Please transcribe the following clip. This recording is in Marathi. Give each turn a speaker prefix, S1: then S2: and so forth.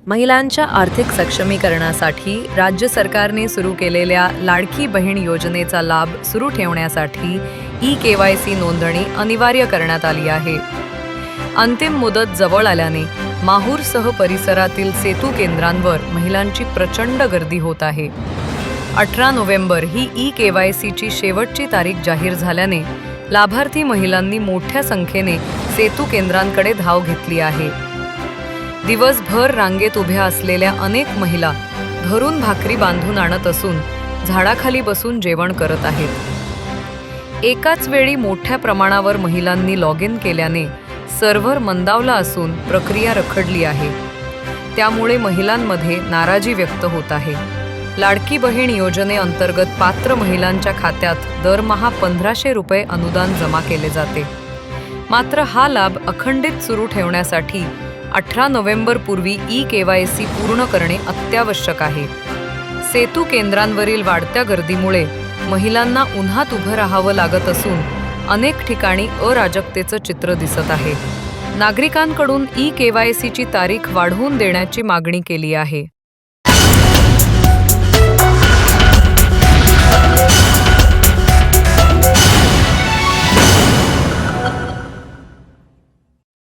S1: महिलांच्या आर्थिक सक्षमीकरणासाठी राज्य सरकारने सुरू केलेल्या लाडकी बहीण योजनेचा लाभ सुरू ठेवण्यासाठी ई-KYC नोंदणी अनिवार्य करण्यात आली आहे. अंतिम मुदत जवळ आल्याने माहूरसह परिसरातील सेतू केंद्रांवर महिलांची प्रचंड गर्दी होत आहे. 18 नोव्हेंबर ही ई-KYC ची शेवटची तारीख जाहीर झाल्याने लाभार्थी महिलांनी मोठ्या संख्येने सेतू केंद्रांकडे धाव घेतली आहे. दिवसभर रांगेत उभ्या असलेल्या अनेक महिला घरून भाकरी बांधून आणत असून झाडाखाली बसून जेवण करत आहेत. एकाच वेळी मोठ्या प्रमाणावर महिलांनी लॉग इन केल्याने सर्व्हर मंदावला असून प्रक्रिया रखडली आहे. त्यामुळे महिलांमध्ये नाराजी व्यक्त होत आहे. लाडकी बहीण योजनेअंतर्गत पात्र महिलांच्या खात्यात दरमहा 1500 रुपये अनुदान जमा केले जाते. मात्र हा लाभ अखंडित सुरू ठेवण्यासाठी 18 नोव्हेंबरपूर्वी ई-KYC पूर्ण करणे अत्यावश्यक आहे. सेतू केंद्रांवरील वाढत्या गर्दीमुळे महिलांना उन्हात उभं राहावं लागत असून अनेक ठिकाणी अराजकतेचं चित्र दिसत आहे. नागरिकांकडून ई-KYC ची तारीख वाढवून देण्याची मागणी केली आहे.